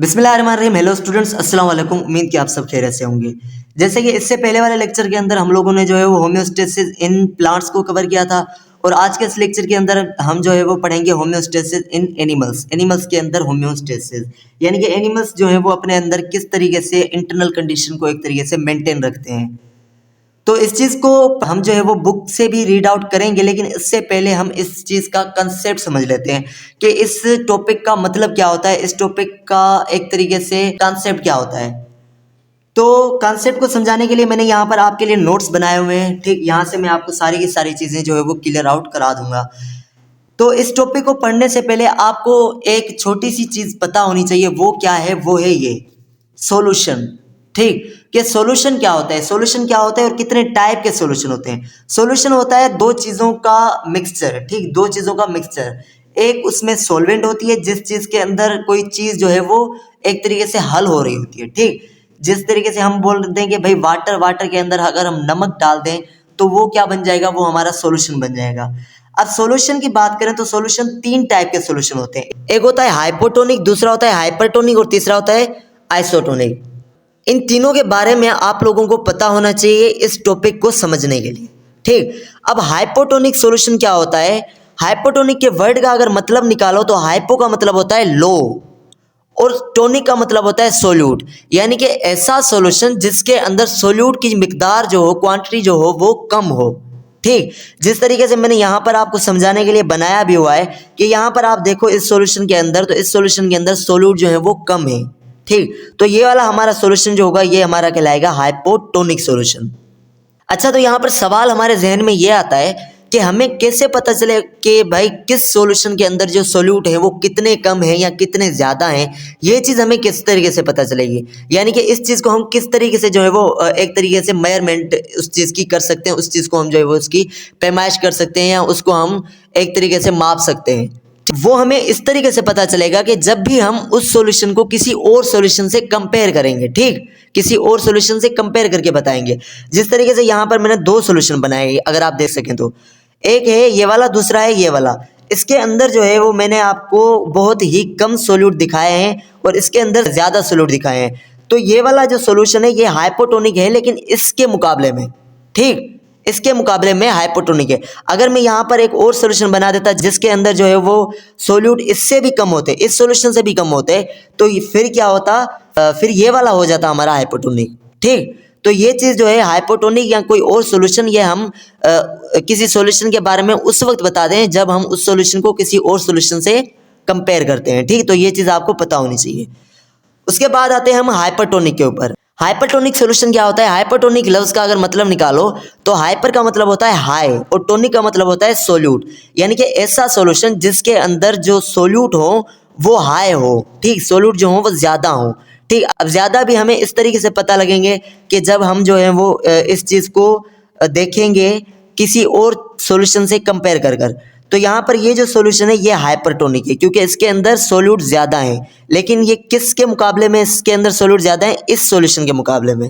बिस्मिल्लाहिर्रहमानिर्रहीम। Hello students, अस्सलाम वालेकुम। उम्मीद कि आप सब खैरियत से होंगे। जैसे कि इससे पहले वाले लेक्चर के अंदर हम लोगों ने जो है वो होम्योस्टेसिस इन प्लांट्स को कवर किया था, और आज के इस लेक्चर के अंदर हम जो है वो पढ़ेंगे होम्योस्टेसिस इन एनिमल्स। एनिमल्स के अंदर होम्योस्टेसिस यानी कि एनिमल्स जो है वो अपने अंदर किस तरीके से इंटरनल कंडीशन को एक तरीके से मेंटेन रखते हैं। तो इस चीज़ को हम जो है वो बुक से भी रीड आउट करेंगे, लेकिन इससे पहले हम इस चीज़ का कंसेप्ट समझ लेते हैं कि इस टॉपिक का मतलब क्या होता है, इस टॉपिक का एक तरीके से कंसेप्ट क्या होता है। तो कंसेप्ट को समझाने के लिए मैंने यहाँ पर आपके लिए नोट्स बनाए हुए हैं। ठीक, यहाँ से मैं आपको सारी की सारी चीज़ें जो है वो क्लियर आउट करा दूंगा। तो इस टॉपिक को पढ़ने से पहले आपको एक छोटी सी चीज़ पता होनी चाहिए, वो क्या है, वो है ये सॉल्यूशन। ठीक, कि सॉल्यूशन क्या होता है, सॉल्यूशन क्या होता है और कितने टाइप के सॉल्यूशन होते हैं। सॉल्यूशन होता है दो चीज़ों का मिक्सचर। ठीक, दो चीज़ों का मिक्सचर। एक उसमें सॉल्वेंट होती है, जिस चीज़ के अंदर कोई चीज़ जो है वो एक तरीके से हल हो रही होती है। ठीक, जिस तरीके से हम बोल दें कि भाई वाटर, वाटर के अंदर अगर हम नमक डाल दें तो वो क्या बन जाएगा, वो हमारा सॉल्यूशन बन जाएगा। अब सॉल्यूशन की बात करें तो सॉल्यूशन तीन टाइप के सॉल्यूशन होते हैं। एक होता है हाइपोटोनिक, दूसरा होता है हाइपरटोनिक और तीसरा होता है आइसोटोनिक। इन तीनों के बारे में आप लोगों को पता होना चाहिए इस टॉपिक को समझने के लिए। ठीक, अब हाइपोटोनिक सॉल्यूशन क्या होता है। हाइपोटोनिक के वर्ड का अगर मतलब निकालो तो हाइपो का मतलब होता है लो और टोनिक का मतलब होता है सोल्यूट, यानी कि ऐसा सॉल्यूशन जिसके अंदर सोल्यूट की मिकदार जो हो, क्वांटिटी जो हो वो कम हो। ठीक, जिस तरीके से मैंने यहाँ पर आपको समझाने के लिए बनाया भी हुआ है कि यहाँ पर आप देखो इस सॉल्यूशन के अंदर, तो इस सॉल्यूशन के अंदर सोल्यूट जो है वो कम है। ठीक, तो ये वाला हमारा सॉल्यूशन जो होगा ये हमारा कहलाएगा हाइपोटोनिक सॉल्यूशन। अच्छा, तो यहाँ पर सवाल हमारे जहन में ये आता है कि हमें कैसे पता चले कि भाई किस सॉल्यूशन के अंदर जो सोल्यूट है वो कितने कम है या कितने ज़्यादा हैं। ये चीज़ हमें किस तरीके से पता चलेगी, यानी कि इस चीज़ को हम किस तरीके से जो है वो एक तरीके से मेजरमेंट उस चीज़ की कर सकते हैं, उस चीज़ को हम जो है वो उसकी पैमाइश कर सकते हैं या उसको हम एक तरीके से माप सकते हैं। वो हमें इस तरीके से पता चलेगा कि जब भी हम उस सॉल्यूशन को किसी और सॉल्यूशन से कंपेयर करेंगे। ठीक, किसी और सॉल्यूशन से कंपेयर करके बताएंगे। जिस तरीके से यहाँ पर मैंने दो सॉल्यूशन बनाए, अगर आप देख सकें तो एक है ये वाला, दूसरा है ये वाला। इसके अंदर जो है वो मैंने आपको बहुत ही कम सोल्यूट दिखाए हैं और इसके अंदर ज़्यादा सोल्यूट दिखाए हैं। तो ये वाला जो सॉल्यूशन है ये हाइपोटोनिक है, लेकिन इसके मुकाबले में, ठीक, इसके मुकाबले में हाइपोटोनिक है। अगर मैं यहाँ पर एक और सॉल्यूशन बना देता जिसके अंदर जो है वो सोल्यूट इससे भी कम होते, इस सॉल्यूशन से भी कम होते, तो फिर क्या होता, फिर ये वाला हो जाता हमारा हाइपोटोनिक। ठीक, तो ये चीज़ जो है हाइपोटोनिक या कोई और सॉल्यूशन, ये हम किसी सॉल्यूशन के बारे में उस वक्त बता दें जब हम उस सॉल्यूशन को किसी और सॉल्यूशन से कंपेयर करते हैं। ठीक, तो ये चीज़ आपको पता होनी चाहिए। उसके बाद आते हैं हम हाइपरटोनिक के ऊपर। हाइपरटोनिक सॉल्यूशन क्या होता है। हाइपरटोनिक लफ्ज़ का अगर मतलब निकालो तो हाइपर का मतलब होता है हाई और टोनिक का मतलब होता है सोल्यूट, यानी कि ऐसा सॉल्यूशन जिसके अंदर जो सोल्यूट हो वो हाई हो। ठीक, सोल्यूट जो हो वो ज़्यादा हो। ठीक, अब ज़्यादा भी हमें इस तरीके से पता लगेंगे कि जब हम जो है वो इस चीज़ को देखेंगे किसी और सॉल्यूशन से कंपेयर कर कर। तो यहाँ पर ये जो सॉल्यूशन है ये हाइपरटोनिक है क्योंकि इसके अंदर सोल्यूट ज़्यादा है, लेकिन ये किसके मुकाबले में इसके अंदर सोल्यूट ज़्यादा है, इस सॉल्यूशन के मुकाबले में।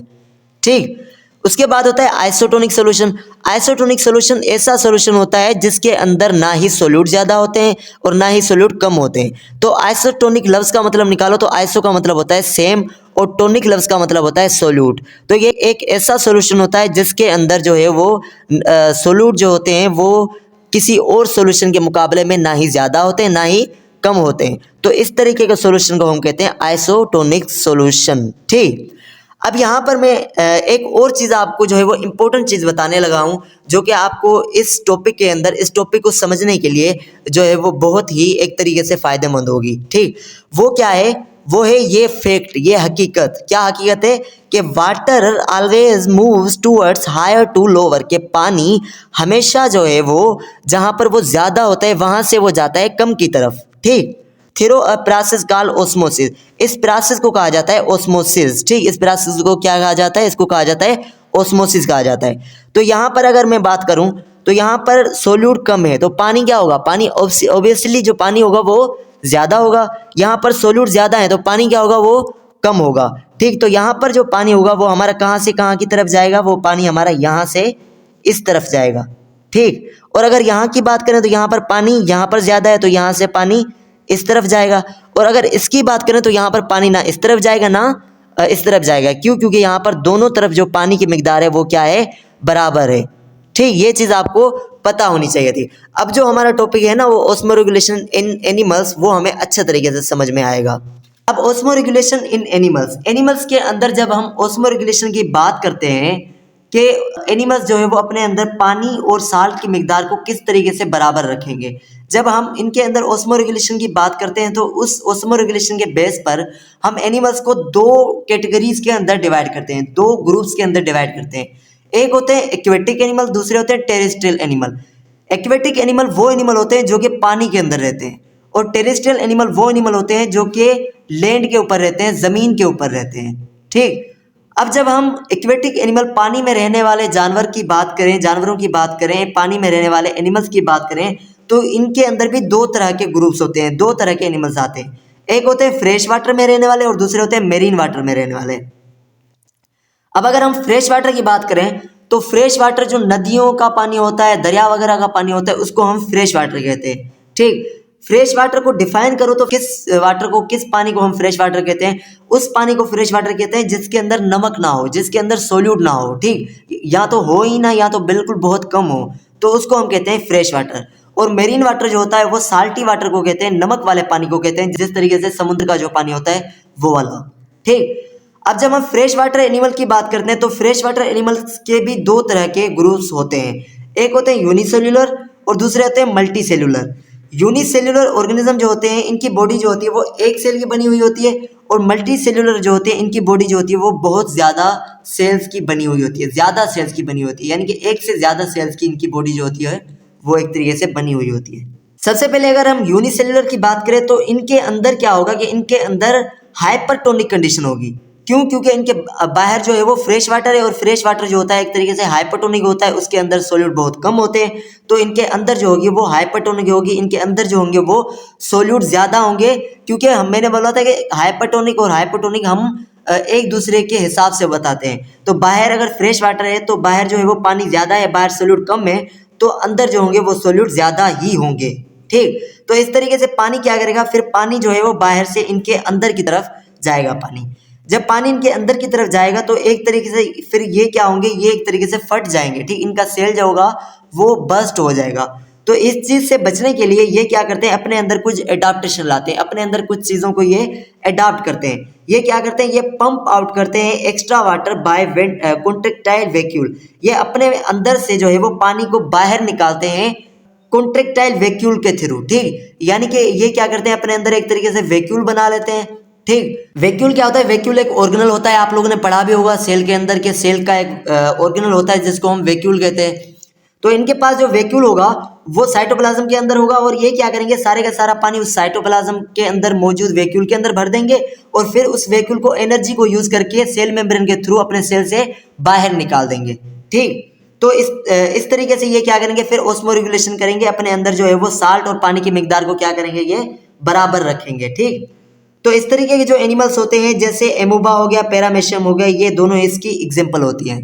ठीक, उसके बाद होता है आइसोटोनिक सॉल्यूशन। आइसोटोनिक सॉल्यूशन ऐसा सॉल्यूशन होता है जिसके अंदर ना ही सोल्यूट ज़्यादा होते हैं और ना ही सोल्यूट कम होते हैं। तो आइसोटोनिक लफ्ज़ का मतलब निकालो तो आइसो का मतलब होता है सेम और टोनिक लफ्ज़ का मतलब होता है सोल्यूट। तो ये एक ऐसा सॉल्यूशन होता है जिसके अंदर जो है वो सोल्यूट जो होते हैं वो किसी और सॉल्यूशन के मुकाबले में ना ही ज़्यादा होते हैं ना ही कम होते हैं। तो इस तरीके के सॉल्यूशन को हम कहते हैं आइसोटोनिक सॉल्यूशन। ठीक, अब यहाँ पर मैं एक और चीज़ आपको जो है वो इम्पोर्टेंट चीज़ बताने लगा हूँ जो कि आपको इस टॉपिक के अंदर, इस टॉपिक को समझने के लिए जो है वो बहुत ही एक तरीके से फ़ायदेमंद होगी। ठीक, वो क्या है, वो है ये फैक्ट, ये हकीकत। क्या हकीकत है कि water always moves towards higher to lower, के पानी हमेशा जो है वो जहाँ पर वो ज़्यादा होता है वहाँ से वो जाता है कम की तरफ। ठीक, through a process called osmosis, इस प्रोसेस को कहा जाता है ओस्मोसिस। ठीक, इस प्रोसेस को क्या कहा जाता है, इसको कहा जाता है ओस्मोसिस कहा जाता है। तो यहाँ पर अगर मैं बात करूँ तो यहाँ पर सोल्यूट कम है तो पानी क्या होगा, पानी ऑब्वियसली जो पानी होगा वो ज़्यादा होगा। यहाँ पर सोल्यूट ज़्यादा है तो पानी क्या होगा, वो कम होगा। ठीक, तो यहाँ पर जो पानी होगा वो हमारा कहाँ से कहाँ की तरफ जाएगा, वो पानी हमारा यहाँ से इस तरफ जाएगा। ठीक, और अगर यहाँ की बात करें तो यहाँ पर पानी यहाँ पर ज़्यादा है तो यहाँ से पानी इस तरफ जाएगा, और अगर इसकी बात करें तो यहाँ पर पानी ना इस तरफ जाएगा ना इस तरफ जाएगा। क्यों? क्योंकि यहाँ पर दोनों तरफ जो पानी की मिकदार है वो क्या है, बराबर है। ठीक, ये चीज़ आपको पता होनी चाहिए थी। अब जो हमारा टॉपिक है ना वो ऑस्मो रेगुलेशन इन एनिमल्स, वो हमें अच्छे तरीके से समझ में आएगा। अब osmo regulation in animals, animals के अंदर जब हम ऑस्मो रेगुलेशन की बात करते हैं कि एनिमल्स जो है वो अपने अंदर पानी और साल्ट की मिकदार को किस तरीके से बराबर रखेंगे। जब हम इनके अंदर ऑस्मो रेगुलेशन की बात करते हैं तो उस ऑस्मो रेगुलेशन के बेस पर हम एनिमल्स को दो कैटेगरीज के अंदर डिवाइड करते हैं, दो ग्रुप्स के अंदर डिवाइड करते हैं। एक होते हैं एक्वेटिक एनिमल, दूसरे होते हैं टेरेस्ट्रियल एनिमल। एक्वेटिक एनिमल वो एनिमल होते हैं जो कि पानी के अंदर रहते हैं, और टेरेस्ट्रियल एनिमल वो एनिमल होते हैं जो कि लैंड के ऊपर रहते हैं, ज़मीन के ऊपर रहते हैं। ठीक, अब जब हम एक्वेटिक एनिमल पानी में रहने वाले जानवर की बात करें, जानवरों की बात करें, पानी में रहने वाले एनिमल्स की बात करें, तो इनके अंदर भी दो तरह के ग्रुप्स होते हैं, दो तरह के एनिमल्स आते हैं। एक होते हैं फ्रेश वाटर में रहने वाले और दूसरे होते हैं मेरीन वाटर में रहने वाले। अब अगर हम फ्रेश वाटर की बात करें तो फ्रेश वाटर जो नदियों का पानी होता है, दरिया वगैरह का पानी होता है, उसको हम फ्रेश वाटर कहते हैं। ठीक, फ्रेश वाटर को डिफाइन करो तो किस वाटर को, किस पानी को हम फ्रेश वाटर कहते हैं? उस पानी को फ्रेश वाटर कहते हैं जिसके अंदर नमक ना हो, जिसके अंदर सोल्यूट ना हो। ठीक, या तो हो ही ना, या तो बिल्कुल बहुत कम हो, तो उसको हम कहते हैं फ्रेश वाटर। और मेरीन वाटर जो होता है वो साल्टी वाटर को कहते हैं, नमक वाले पानी को कहते हैं, जिस तरीके से समुद्र का जो पानी होता है वो वाला। ठीक, अब जब हम फ्रेश वाटर एनिमल की बात करते हैं तो फ्रेश वाटर एनिमल्स के भी दो तरह के ग्रुप्स होते हैं। एक होते हैं यूनिसेल्युलर और दूसरे होते हैं मल्टी सेल्युलर। यूनिसेल्युलर ऑर्गेनिज्म जो होते हैं इनकी बॉडी जो होती है वो एक सेल की बनी हुई होती है, और मल्टी सेल्युलर जो होती है इनकी बॉडी जो होती है वो बहुत ज़्यादा सेल्स की बनी हुई होती है, ज़्यादा सेल्स की बनी होती है, यानी कि एक से ज़्यादा सेल्स की इनकी बॉडी जो होती है वो एक तरीके से बनी हुई होती है। सबसे पहले अगर हम यूनिसेल्युलर की बात करें तो इनके अंदर क्या होगा कि इनके अंदर हाइपरटोनिक कंडीशन होगी। क्यों? क्योंकि इनके बाहर जो है वो फ्रेश वाटर है, और फ्रेश वाटर जो होता है एक तरीके से हाइपरटोनिक होता है, उसके अंदर सोल्यूट बहुत कम होते हैं, तो इनके अंदर जो होगी वो हाइपरटोनिक होगी, इनके अंदर जो होंगे वो सोल्यूट ज़्यादा होंगे। क्योंकि मैंने बोला था कि हाइपरटोनिक और हाइपोटोनिक हम एक दूसरे के हिसाब से बताते हैं। तो बाहर अगर फ्रेश वाटर है तो बाहर जो है वो पानी ज़्यादा है, बाहर सोल्यूट कम है, तो अंदर जो होंगे वो सोल्यूट ज़्यादा ही होंगे। ठीक, तो इस तरीके से पानी क्या करेगा, फिर पानी जो है वो बाहर से इनके अंदर की तरफ जाएगा। पानी जब पानी इनके अंदर की तरफ जाएगा तो एक तरीके से फिर ये क्या होंगे, ये एक तरीके से फट जाएंगे। ठीक, इनका सेल जो होगा वो बस्ट हो जाएगा। तो इस चीज़ से बचने के लिए ये क्या करते हैं, अपने अंदर कुछ एडाप्टेशन लाते हैं, अपने अंदर कुछ चीज़ों को ये एडाप्ट करते हैं। ये क्या करते हैं, ये पंप आउट करते हैं extra water bye contractile vacuole. ये अपने अंदर से जो है वो पानी को बाहर निकालते हैं कॉन्ट्रैक्टाइल वैक्यूल के थ्रू। ठीक, यानी कि ये क्या करते हैं, अपने अंदर एक तरीके से वैक्यूल बना लेते हैं। ठीक, वैक्यूल क्या होता है, वैक्यूल एक ऑर्गेनल होता है, आप लोगों ने पढ़ा भी होगा सेल के अंदर के सेल का एक ऑर्गेनल होता है जिसको हम वैक्यूल कहते हैं। तो इनके पास जो वैक्यूल होगा वो साइटोप्लाज्म के अंदर होगा, और ये क्या करेंगे, सारे का सारा पानी उस साइटोप्लाज्म के अंदर मौजूद वैक्यूल के अंदर भर देंगे, और फिर उस वैक्यूल को एनर्जी को यूज करके सेल मेम्ब्रेन के थ्रू अपने सेल से बाहर निकाल देंगे। ठीक, तो इस तरीके से ये क्या करेंगे, फिर ऑस्मो रेगुलेशन करेंगे, अपने अंदर जो है वो साल्ट और पानी की मिकदार को क्या करेंगे, ये बराबर रखेंगे। ठीक, तो इस तरीके के जो एनिमल्स होते हैं जैसे एमोबा हो गया, पैरामेशियम हो गया, ये दोनों इसकी एग्जांपल होती हैं।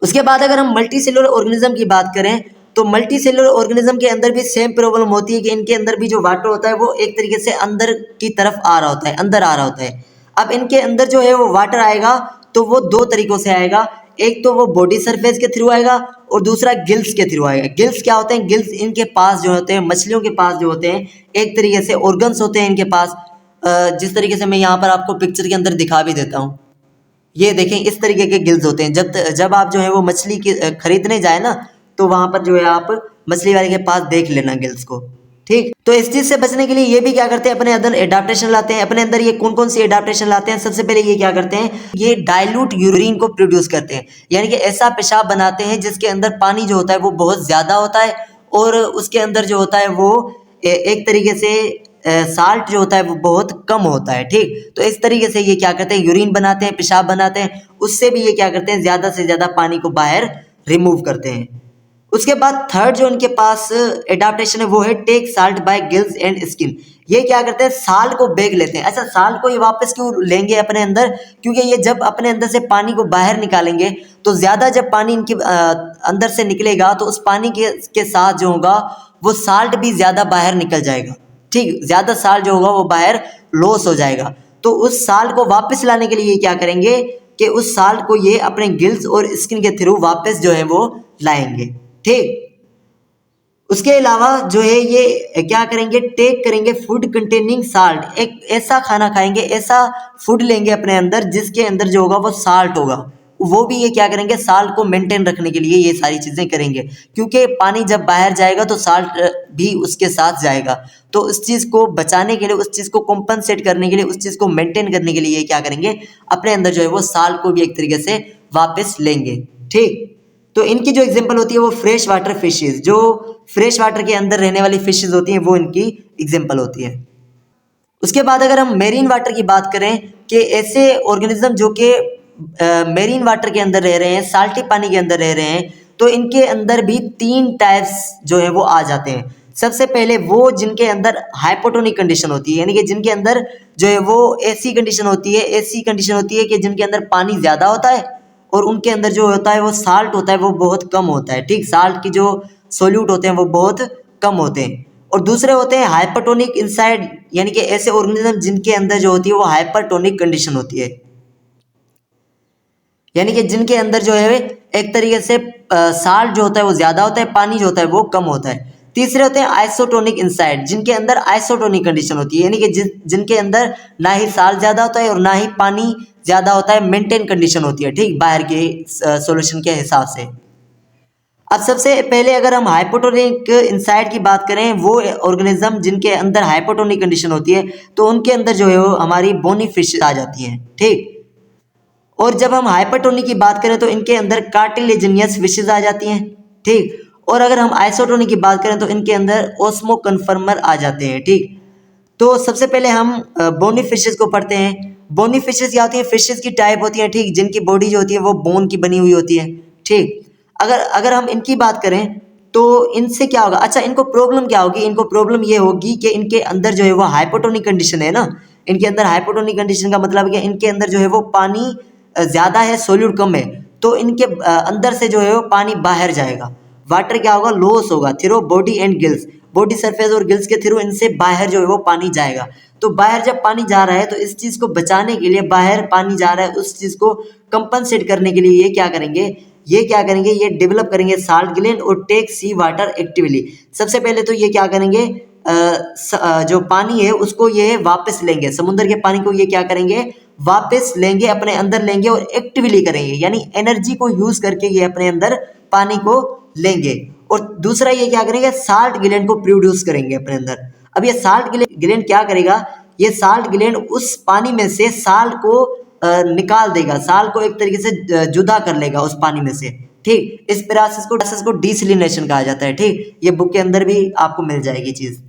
उसके बाद अगर हम मल्टी सेलुलर ऑर्गेनिज्म की बात करें तो मल्टी सेलुलर ऑर्गेनिज्म के अंदर भी सेम प्रॉब्लम होती है कि इनके अंदर भी जो वाटर होता है वो एक तरीके से अंदर की तरफ आ रहा होता है, अंदर आ रहा होता है। अब इनके अंदर जो है वो वाटर आएगा तो वो दो तरीकों से आएगा, एक तो वो बॉडी सरफेस के थ्रू आएगा और दूसरा गिल्स के थ्रू आएगा। गिल्स क्या होते हैं, गिल्स इनके पास जो होते हैं, मछलियों के पास जो होते हैं एक तरीके से ऑर्गन्स होते हैं इनके पास, जिस तरीके से मैं यहाँ पर आपको पिक्चर के अंदर दिखा भी देता हूँ। ये देखें, इस तरीके के गिल्स होते हैं। जब आप जो है वो मछली की खरीदने जाए ना तो वहाँ पर जो है आप मछली वाले के पास देख लेना गिल्स को। ठीक, तो इस चीज़ से बचने के लिए ये भी क्या करते हैं, अपने अंदर एडाप्टेशन लाते हैं। अपने अंदर ये कौन कौन सी एडाप्टेशन लाते हैं, सबसे पहले ये क्या करते हैं, ये डाइल्यूट यूरिन को प्रोड्यूस करते हैं, यानी कि ऐसा पेशाब बनाते हैं जिसके अंदर पानी जो होता है वो बहुत ज़्यादा होता है, और उसके अंदर जो होता है वो एक तरीके से साल्ट जो होता है वो बहुत कम होता है। ठीक, तो इस तरीके से ये क्या करते हैं, यूरिन बनाते हैं, पेशाब बनाते हैं, उससे भी ये क्या करते हैं, ज़्यादा से ज़्यादा पानी को बाहर रिमूव करते हैं। उसके बाद थर्ड जो इनके पास एडाप्टेशन है वो है take salt by gills and skin. ये क्या करते हैं, साल्ट को बेग लेते हैं। ऐसा साल्ट को ये वापस क्यों लेंगे अपने अंदर, क्योंकि ये जब अपने अंदर से पानी को बाहर निकालेंगे तो ज़्यादा जब पानी इनके अंदर से निकलेगा तो उस पानी के साथ जो होगा वो साल्ट भी ज़्यादा बाहर निकल जाएगा। ठीक, ज़्यादा साल्ट जो होगा वो बाहर लॉस हो जाएगा। तो उस साल्ट को वापस लाने के लिए ये क्या करेंगे कि उस साल्ट को ये अपने गिल्स और स्किन के थ्रू वापस जो है वो लाएंगे। ठीक, उसके अलावा जो है ये क्या करेंगे, टेक करेंगे फूड कंटेनिंग साल्ट, एक ऐसा खाना खाएंगे, ऐसा फूड लेंगे अपने अंदर जिसके अंदर जो होगा वो साल्ट होगा, वो भी ये क्या करेंगे साल्ट को मेंटेन रखने के लिए ये सारी चीज़ें करेंगे, क्योंकि पानी जब बाहर जाएगा तो साल्ट भी उसके साथ जाएगा। तो उस चीज़ को बचाने के लिए, उस चीज़ को कॉम्पनसेट करने के लिए, उस चीज़ को मेंटेन करने के लिए ये क्या करेंगे, अपने अंदर जो है वो साल्ट को भी एक तरीके से वापस लेंगे। ठीक, तो इनकी जो एग्जांपल होती है वो फ्रेश वाटर फिशेज, जो फ्रेश वाटर के अंदर रहने वाली फिशेज होती हैं वो इनकी एग्जांपल होती है। उसके बाद अगर हम मेरीन वाटर की बात करें कि ऐसे ऑर्गेनिज्म जो कि मेरीन वाटर के अंदर रह रहे हैं, साल्टी पानी के अंदर रह रहे हैं, तो इनके अंदर भी 3 टाइप्स जो है वो आ जाते हैं। सबसे पहले वो जिनके अंदर हाइपोटोनिक कंडीशन होती है, यानी कि जिनके अंदर जो है वो ऐसी कंडीशन होती है, ऐसी कंडीशन होती है कि जिनके अंदर पानी ज़्यादा होता है और उनके अंदर जो होता है वो साल्ट होता है वो बहुत कम होता है। ठीक, साल्ट की जो सोल्यूट होते हैं वो बहुत कम होते हैं। और दूसरे होते हैं हाइपरटोनिक इनसाइड, यानी कि ऐसे ऑर्गेनिज्म जिनके अंदर जो होती है वो हाइपरटोनिक कंडीशन होती है, यानी कि जिनके अंदर जो है एक तरीके से साल्ट जो होता है वो ज़्यादा होता है, पानी जो होता है वो कम होता है। तीसरे होते हैं आइसोटोनिक इनसाइड, जिनके अंदर आइसोटोनिक कंडीशन होती है, यानी कि जिनके अंदर ना ही साल्ट ज़्यादा होता है और ना ही पानी ज़्यादा होता है, मेंटेन कंडीशन होती है। ठीक, बाहर के सॉल्यूशन के हिसाब से। अब सबसे पहले अगर हम हाइपोटोनिक इनसाइड की बात करें, वो ऑर्गेनिज्म जिनके अंदर हाइपोटोनिक कंडीशन होती है तो उनके अंदर जो है वो हमारी बोनी फिश आ जाती हैं। ठीक, और जब हम हाइपरटोनिक की बात करें तो इनके अंदर कार्टिलेजिनियस फिशेज आ जाती हैं। ठीक, और अगर हम आइसोटोनिक की बात करें तो इनके अंदर ओस्मो कन्फर्मर आ जाते हैं। ठीक, तो सबसे पहले हम बोनी फिशेज को पढ़ते हैं। बोनी फिशेज क्या होती है, फिशेज की टाइप होती है, ठीक, जिनकी बॉडी जो होती है वो बोन की बनी हुई होती है। ठीक, अगर अगर हम इनकी बात करें तो इनसे क्या होगा, अच्छा इनको प्रॉब्लम क्या होगी, इनको प्रॉब्लम ये होगी कि इनके अंदर जो है वो हाइपोटोनिक कंडीशन है ना, इनके अंदर हाइपोटोनिक कंडीशन का मतलब है कि इनके अंदर जो है वो पानी ज़्यादा है, सोल्यूट कम है, तो इनके अंदर से जो है वो पानी बाहर जाएगा, वाटर क्या होगा, लॉस होगा through body and gills, body surface और गिल्स के थ्रू इनसे बाहर जो है वो पानी जाएगा। तो बाहर जब पानी जा रहा है तो इस चीज़ को बचाने के लिए, बाहर पानी जा रहा है उस चीज़ को कंपनसेट करने के लिए ये क्या करेंगे, ये डेवलप करेंगे साल्ट ग्लैंड और टेक सी वाटर एक्टिवली। सबसे पहले तो ये क्या करेंगे, जो पानी है उसको ये वापस लेंगे, समुद्र के पानी को ये क्या करेंगे, वापस लेंगे, अपने अंदर लेंगे और एक्टिवली करेंगे, यानी एनर्जी को यूज करके ये अपने अंदर पानी को लेंगे। और दूसरा ये क्या करेंगे, साल्ट ग्लैंड को प्रोड्यूस करेंगे अपने अंदर। अब ये साल्ट ग्लैंड क्या करेगा, ये साल्ट ग्लैंड उस पानी में से साल्ट को निकाल देगा, साल्ट को एक तरीके से जुदा कर लेगा उस पानी में से। ठीक, इस प्रोसेस को डिसलिनेशन कहा जाता है। ठीक, ये बुक के अंदर भी आपको मिल जाएगी चीज।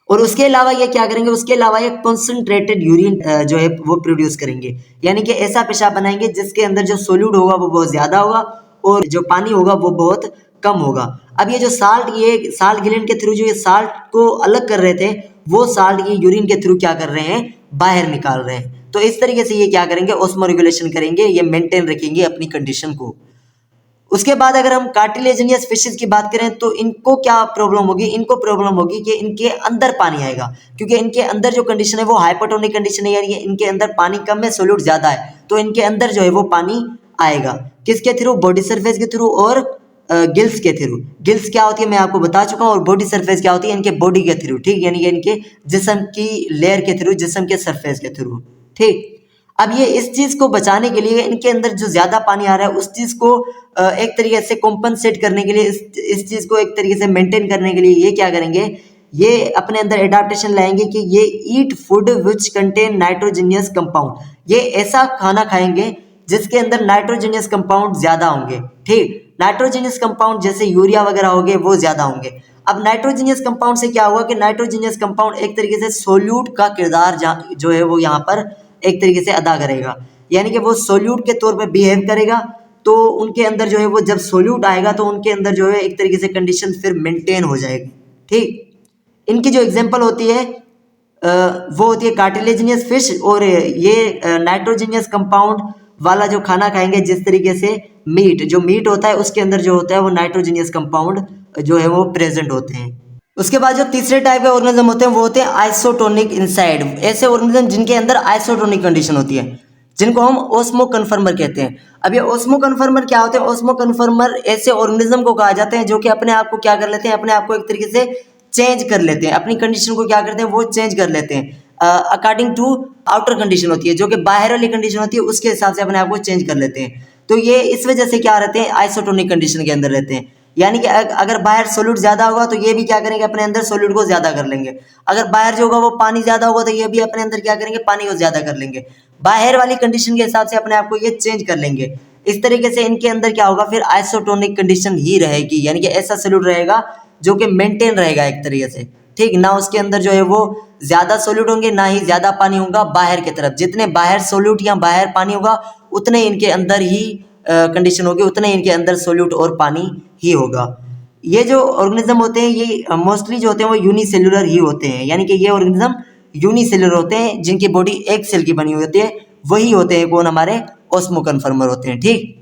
और उसके अलावा ये क्या करेंगे, उसके अलावा ये कॉन्सेंट्रेटेड यूरिन जो है वो प्रोड्यूस करेंगे, यानी कि ऐसा पेशाब बनाएंगे जिसके अंदर जो सोल्यूट होगा वो बहुत ज़्यादा होगा और जो पानी होगा वो बहुत कम होगा। अब ये जो साल्ट ग्लैंड के थ्रू जो ये साल्ट को अलग कर रहे थे, वो साल्ट ये यूरिन के थ्रू क्या कर रहे हैं, बाहर निकाल रहे हैं। तो इस तरीके से ये क्या करेंगे, ऑस्मो रेगुलेशन करेंगे, ये मेंटेन रखेंगे अपनी कंडीशन को। उसके बाद अगर हम कार्टिलेजिनियस फिशेज की बात करें तो इनको क्या प्रॉब्लम होगी, इनको प्रॉब्लम होगी कि इनके अंदर पानी आएगा, क्योंकि इनके अंदर जो कंडीशन है वो हाइपोटोनिक कंडीशन है, यानी इनके अंदर पानी कम है, सोल्यूट ज़्यादा है, तो इनके अंदर जो है वो पानी आएगा किसके थ्रू, बॉडी सरफेस के थ्रू और गिल्स के थ्रू। गिल्स क्या होती है मैं आपको बता चुका हूँ, और बॉडी सरफेस क्या होती है, इनके बॉडी के थ्रू। ठीक, यानी कि इनके जिस्म की लेयर के थ्रू, जिस्म के सरफेस के थ्रू। ठीक, अब ये इस चीज़ को बचाने के लिए, इनके अंदर जो ज़्यादा पानी आ रहा है उस चीज़ को एक तरीके से कॉम्पनसेट करने के लिए, इस चीज़ को एक तरीके से मेंटेन करने के लिए ये क्या करेंगे, ये अपने अंदर एडाप्टेशन लाएंगे कि ये eat food which contain nitrogenous compound, ये ऐसा खाना खाएंगे जिसके अंदर नाइट्रोजनियस कंपाउंड ज़्यादा होंगे। ठीक, नाइट्रोजनियस कंपाउंड जैसे यूरिया वगैरह हो गए वो ज़्यादा होंगे। अब नाइट्रोजनियस कंपाउंड से क्या होगा कि नाइट्रोजनियस कंपाउंड एक तरीके से सोल्यूट का किरदार जो है वो यहाँ पर एक तरीके से अदा करेगा, यानी कि वो सोल्यूट के तौर पे बिहेव करेगा। तो उनके अंदर जो है वो जब सोल्यूट आएगा तो उनके अंदर जो है एक तरीके से कंडीशन फिर मेंटेन हो जाएगी। ठीक, इनकी जो एग्जांपल होती है वो होती है कार्टिलेजिनियस फिश, और ये नाइट्रोजनियस कंपाउंड वाला जो खाना खाएंगे, जिस तरीके से मीट होता है उसके अंदर जो होता है वो नाइट्रोजनियस कंपाउंड जो है वो प्रेजेंट होते हैं। उसके बाद जो तीसरे टाइप के ऑर्गेनिज्म होते हैं वो होते हैं आइसोटोनिक इनसाइड, ऐसे ऑर्गेनिज्म जिनके अंदर आइसोटोनिक कंडीशन होती है, जिनको हम ओस्मो कन्फर्मर कहते हैं। अब ये ओस्मो कन्फर्मर क्या होते हैं? ओस्मो कन्फर्मर ऐसे ऑर्गेनिज्म को कहा जाते हैं जो कि अपने आप को क्या कर लेते हैं, अपने आप को एक तरीके से चेंज कर लेते हैं, अपनी कंडीशन को क्या करते हैं, वो चेंज कर लेते हैं अकॉर्डिंग टू आउटर कंडीशन होती है, जो कि बाहर वाली कंडीशन होती है उसके हिसाब से अपने आप को चेंज कर लेते हैं। तो ये इस वजह से क्या रहते हैं, आइसोटोनिक कंडीशन के अंदर रहते हैं। यानी कि अगर बाहर सोल्यूट ज्यादा होगा तो ये भी क्या करेंगे, अपने अंदर सोल्यूट को ज्यादा कर लेंगे। अगर बाहर जो होगा वो पानी ज्यादा होगा तो ये भी अपने अंदर क्या करेंगे, पानी को ज्यादा कर लेंगे। बाहर वाली कंडीशन के हिसाब से अपने आप को ये चेंज कर लेंगे। इस तरीके से इनके अंदर क्या होगा, फिर आइसोटोनिक कंडीशन ही रहेगी, यानी कि ऐसा सोल्यूट रहेगा जो कि मेंटेन रहेगा एक तरीके से, ठीक ना। उसके अंदर जो है वो ज्यादा सोल्यूट होंगे, ना ही ज्यादा पानी होगा बाहर की तरफ। जितने बाहर सोल्यूट या बाहर पानी होगा उतने इनके अंदर ही कंडीशन होगी, उतने इनके अंदर सोल्यूट और पानी ही होगा। ये जो ऑर्गेनिज्म होते हैं ये मोस्टली जो होते हैं वो यूनिसेल्युलर ही होते हैं, यानी कि ये ऑर्गेनिज्म यूनिसेल्युलर होते हैं, जिनकी बॉडी एक सेल की बनी हुई होती है, वही होते हैं कौन, हमारे ओस्मो कन्फर्मर होते हैं, ठीक।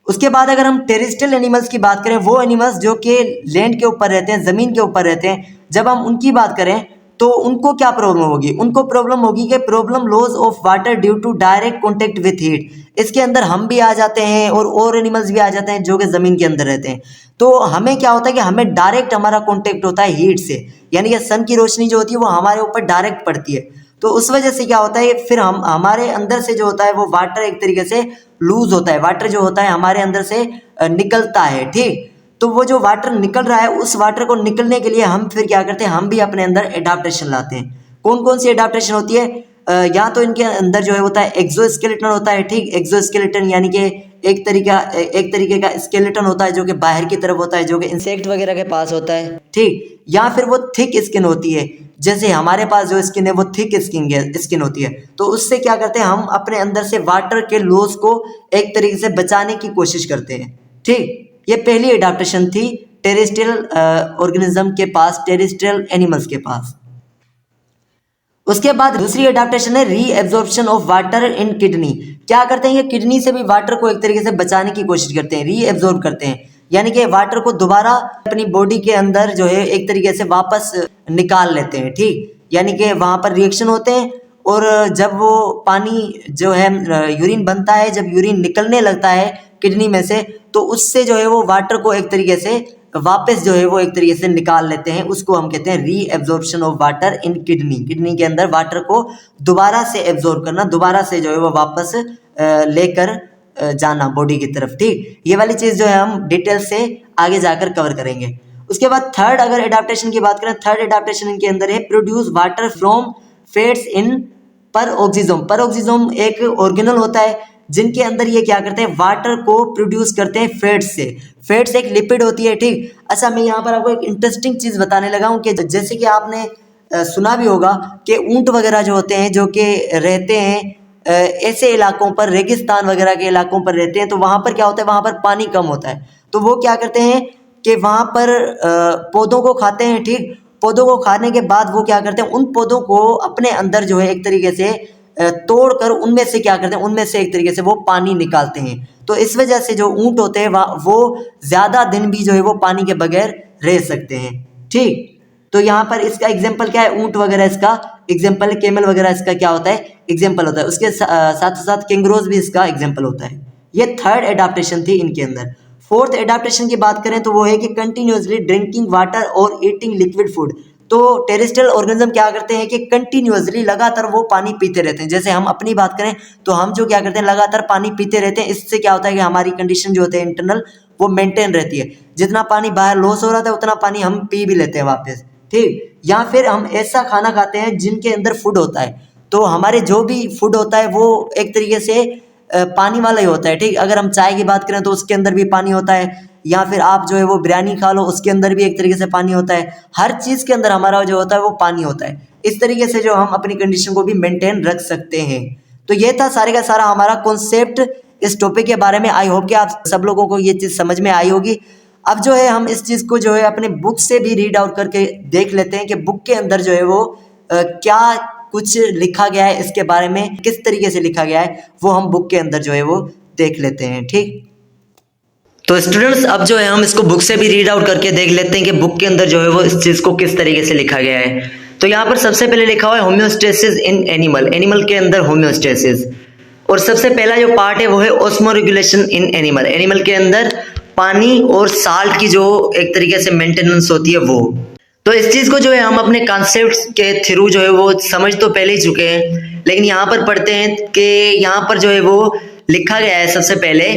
उसके बाद अगर हम टेरेस्ट्रियल एनिमल्स की बात करें, वो एनिमल्स जो कि लैंड के ऊपर रहते हैं, ज़मीन के ऊपर रहते हैं, जब हम उनकी बात करें तो उनको क्या प्रॉब्लम होगी, उनको प्रॉब्लम होगी कि problem loss of water due to direct contact with heat. इसके अंदर हम भी आ जाते हैं और एनिमल्स भी आ जाते हैं जो कि ज़मीन के अंदर रहते हैं। तो हमें क्या होता है कि हमें डायरेक्ट हमारा कॉन्टेक्ट होता है हीट से, यानी कि सन की रोशनी जो होती है वो हमारे ऊपर डायरेक्ट पड़ती है। तो उस वजह से क्या होता है, फिर हम हमारे अंदर से जो होता है वो वाटर एक तरीके से लूज होता है, वाटर जो होता है हमारे अंदर से निकलता है, ठीक। तो वो जो वाटर निकल रहा है उस वाटर को निकलने के लिए हम फिर क्या करते हैं, हम भी अपने अंदर एडाप्टेशन लाते हैं। कौन कौन सी एडाप्टेशन होती है? या तो इनके अंदर जो है होता है एक्सोस्केलेटन होता है, ठीक। एक्सोस्केलेटन यानी कि एक तरीके का स्केलेटन होता है जो कि बाहर की तरफ होता है, जो कि इंसेक्ट वगैरह के पास होता है, ठीक। या फिर वो थिक स्किन होती है, जैसे हमारे पास जो स्किन है वो थिक स्किन होती है। तो उससे क्या करते हैं, हम अपने अंदर से वाटर के लॉस को एक तरीके से बचाने की कोशिश करते हैं, ठीक। ये पहली एडाप्टेशन थी टेरेस्ट्रियल ऑर्गेनिज्म के पास, टेरेस्ट्रियल एनिमल्स के पास। उसके बाद दूसरी एडाप्टेशन है reabsorption of water in kidney. क्या करते हैं, ये किडनी से भी वाटर को एक तरीके से बचाने की कोशिश करते हैं, रीएब्जॉर्ब करते हैं, यानी कि वाटर को दोबारा अपनी बॉडी के अंदर जो है एक तरीके से वापस निकाल लेते हैं, ठीक। यानी कि वहां पर रिएक्शन होते हैं और जब वो पानी जो है यूरिन बनता है, जब यूरिन निकलने लगता है किडनी में से, तो उससे जो है वो वाटर को एक तरीके से वापस जो है वो एक तरीके से निकाल लेते हैं। उसको हम कहते हैं reabsorption of water in kidney. Kidney के अंदर वाटर को दोबारा से एब्जॉर्ब करना, दोबारा से जो है वो वापस लेकर जाना बॉडी की तरफ, ठीक। ये वाली चीज़ जो है हम डिटेल से आगे जाकर कवर करेंगे। उसके बाद थर्ड अगर एडाप्टेशन की बात करें, थर्ड एडाप्टेशन इनके अंदर है प्रोड्यूस वाटर फ्रॉम फैट्स इन परोक्सिसोम। परोक्सिसोम एक ऑर्गेनल होता है जिनके अंदर ये क्या करते हैं, वाटर को प्रोड्यूस करते हैं फैट्स से। फैट्स एक लिपिड होती है, ठीक। अच्छा, मैं यहाँ पर आपको एक इंटरेस्टिंग चीज़ बताने लगा हूँ कि जैसे कि आपने सुना भी होगा कि ऊंट वगैरह जो होते हैं, जो कि रहते हैं ऐसे इलाकों पर, रेगिस्तान वगैरह के इलाकों पर रहते हैं, तो वहाँ पर क्या होता है, वहाँ पर पानी कम होता है। तो वो क्या करते हैं कि वहाँ पर पौधों को खाते हैं, ठीक। पौधों को खाने के बाद वो क्या करते हैं, उन पौधों को अपने अंदर जो है एक तरीके से तोड़ कर उनमें से क्या करते हैं, उनमें से एक तरीके से वो पानी निकालते हैं। तो इस वजह से जो ऊंट होते हैं वो ज़्यादा दिन भी जो है वो पानी के बगैर रह सकते हैं, ठीक। तो यहाँ पर इसका एग्जाम्पल क्या है, ऊंट वगैरह इसका एग्जाम्पल है, केमल वगैरह इसका क्या होता है, एग्जाम्पल होता है। उसके साथ साथ कैंगरोज भी इसका एग्जाम्पल होता है। ये थर्ड एडाप्टेशन थी इनके अंदर। फोर्थ एडाप्टेशन की बात करें तो वो है कि कंटिन्यूसली ड्रिंकिंग वाटर और ईटिंग लिक्विड फूड। तो टेरेस्ट्रियल ऑर्गेनिज्म क्या करते हैं कि कंटिन्यूसली लगातार वो पानी पीते रहते हैं। जैसे हम अपनी बात करें तो हम जो क्या करते हैं, लगातार पानी पीते रहते हैं। इससे क्या होता है कि हमारी कंडीशन जो होती है इंटरनल, वो मेंटेन रहती है। जितना पानी बाहर लॉस हो रहा था उतना पानी हम पी भी लेते हैं वापस, ठीक। या फिर हम ऐसा खाना खाते हैं जिनके अंदर फूड होता है, तो हमारे जो भी फूड होता है वो एक तरीके से पानी वाला ही होता है, ठीक। अगर हम चाय की बात करें तो उसके अंदर भी पानी होता है, या फिर आप जो है वो बिरयानी खा लो उसके अंदर भी एक तरीके से पानी होता है। हर चीज़ के अंदर हमारा जो होता है वो पानी होता है। इस तरीके से जो हम अपनी कंडीशन को भी मेंटेन रख सकते हैं। तो ये था सारे का सारा हमारा कॉन्सेप्ट इस टॉपिक के बारे में। आई होप कि आप सब लोगों को ये चीज़ समझ में आई होगी। अब जो है हम इस चीज़ को जो है अपने बुक से भी रीड आउट करके देख लेते हैं कि बुक के अंदर जो है वो क्या कुछ लिखा गया है, इसके बारे में किस तरीके से लिखा गया है, वो हम बुक के अंदर जो है वो देख लेते हैं, ठीक। तो स्टूडेंट्स अब जो है हम इसको बुक से भी रीड आउट करके देख लेते हैं कि बुक के अंदर जो है वो इस चीज को किस तरीके से लिखा गया है। तो यहाँ पर सबसे पहले लिखा हुआ है होम्योस्टेसिस इन एनिमल, एनिमल के अंदर होम्योस्टेसिस। और सबसे पहला जो पार्ट है वो है osmo regulation in animal, animal के अंदर पानी और साल्ट की जो एक तरीके से मेंटेनेंस होती है वो। तो इस चीज को जो है हम अपने कॉन्सेप्ट्स के थ्रू जो है वो समझ तो पहले ही चुके हैं, लेकिन यहाँ पर पढ़ते हैं कि यहाँ पर जो है वो लिखा गया है सबसे पहले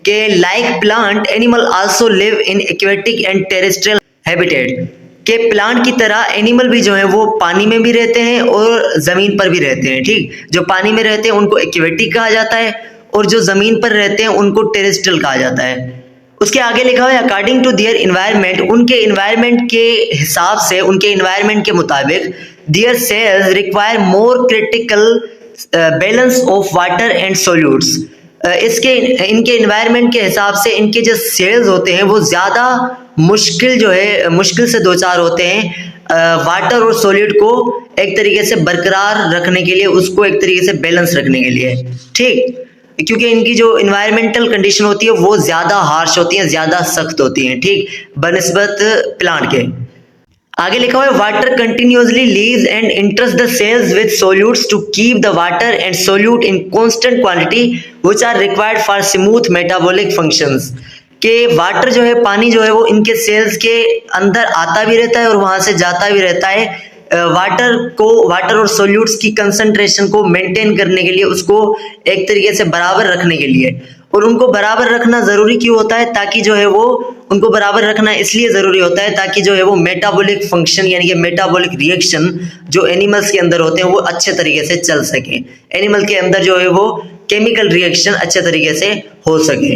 कि like plant animal also live in aquatic and terrestrial habitat, के प्लांट की तरह एनिमल भी जो है वो पानी में भी रहते हैं और जमीन पर भी रहते हैं। ठीक, जो पानी में रहते हैं उनको एक्वेटिक कहा जाता है और जो जमीन पर रहते हैं उनको टेरेस्ट्रियल कहा जाता है। उसके आगे लिखा हुआ है अकॉर्डिंग टू देयर इन्वायरमेंट, उनके इन्वायरमेंट के हिसाब से, उनके इन्वायरमेंट के मुताबिक their cells require more critical balance of water and solutes. इसके इनके इन्वायरमेंट के हिसाब से इनके जो सेल्स होते हैं वो ज्यादा मुश्किल से दो चार होते हैं वाटर और सॉलिड को एक तरीके से बरकरार रखने के लिए, उसको एक तरीके से बैलेंस रखने के लिए। ठीक, क्योंकि इनकी जो इन्वायरमेंटल कंडीशन होती है वो ज्यादा हार्श होती है, ज्यादा सख्त होती है। ठीक, बनिस्बत प्लांट के। आगे लिखा हुआ है water continuously leaves and enters the cells with solutes to keep the water and solute in constant quantity which are required for smooth metabolic functions, के वाटर जो है, पानी जो है वो इनके सेल्स के अंदर आता भी रहता है और वहां से जाता भी रहता है। वाटर और सोल्यूट्स की कंसंट्रेशन को मेंटेन करने के लिए, उसको एक तरीके से बराबर रखने के लिए। और उनको बराबर रखना जरूरी क्यों होता है? ताकि जो है वो उनको बराबर रखना इसलिए जरूरी होता है ताकि जो है वो मेटाबॉलिक फंक्शन यानी कि मेटाबॉलिक रिएक्शन जो एनिमल्स के अंदर होते हैं वो अच्छे तरीके से चल सके, एनिमल के अंदर जो है वो केमिकल रिएक्शन अच्छे तरीके से हो सके।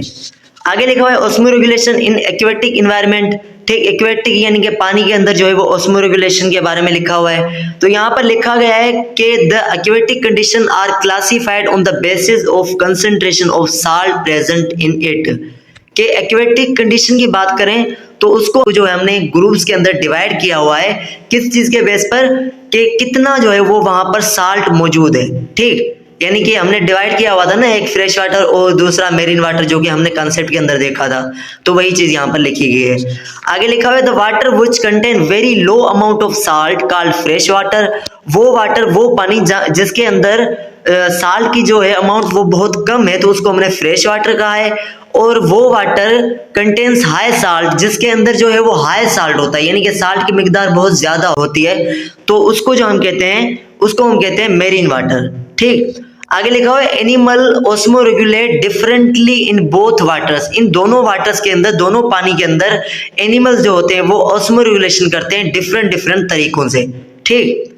आगे लिखा हुआ है osmo regulation in aquatic environment. ठीक, एक्वेटिक यानी कि पानी के अंदर जो है वो ऑस्मो रेगुलेशन के बारे में लिखा हुआ है। तो यहाँ पर लिखा गया है कि the aquatic condition are classified on the basis of concentration of salt present in it, के एक्वेटिक कंडीशन की बात करें तो उसको जो है हमने ग्रुप्स के अंदर डिवाइड किया हुआ है, किस चीज के बेस पर, कि कितना जो है वो वहां पर साल्ट मौजूद है। ठीक, यानी कि हमने डिवाइड किया हुआ था ना, एक फ्रेश वाटर और दूसरा मेरीन वाटर, जो कि हमने कॉन्सेप्ट के अंदर देखा था, तो वही चीज यहाँ पर लिखी गई है। आगे लिखा हुआ है the water which contain very low amount of salt called fresh water, वो पानी जिसके अंदर साल्ट की जो है अमाउंट वो बहुत कम है तो उसको हमने फ्रेश वाटर कहा है। और वो वाटर कंटेन्स हाई साल्ट, जिसके अंदर जो है वो हाई साल्ट होता है यानी कि साल्ट की मिकदार बहुत ज्यादा होती है, तो उसको जो हम कहते हैं उसको हम कहते हैं मेरीन वाटर। ठीक, आगे लिखा हुआ है animal osmoregulate differently in both waters, इन दोनों वाटर्स के अंदर, दोनों पानी के अंदर एनिमल्स जो होते हैं वो ऑस्मो रेगुलेशन करते हैं डिफरेंट तरीकों से। ठीक,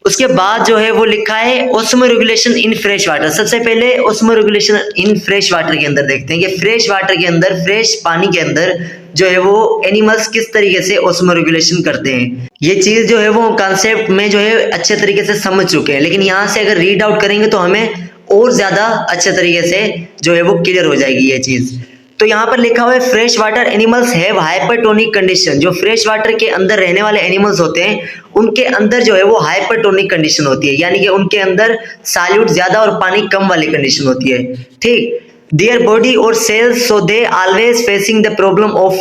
उसके बाद जो है वो लिखा है osmo regulation in fresh water. सबसे पहले osmo regulation in fresh water के अंदर देखते हैं कि फ्रेश वाटर के अंदर, फ्रेश पानी के अंदर जो है वो एनिमल्स किस तरीके से ऑस्मो रेगुलेशन करते हैं। ये चीज जो है वो कॉन्सेप्ट में जो है अच्छे तरीके से समझ चुके हैं, लेकिन यहाँ से अगर रीड आउट करेंगे तो हमें और ज्यादा अच्छे तरीके से जो है वो क्लियर हो जाएगी ये चीज। तो यहाँ पर लिखा हुआ है fresh water animals have hypertonic condition, जो फ्रेश वाटर के अंदर रहने वाले एनिमल्स होते हैं उनके अंदर जो है वो हाइपरटोनिक कंडीशन होती है, यानी कि उनके अंदर सॉल्यूट ज्यादा और पानी कम वाली कंडीशन होती है। ठीक, देयर बॉडी और cells so they always facing the problem of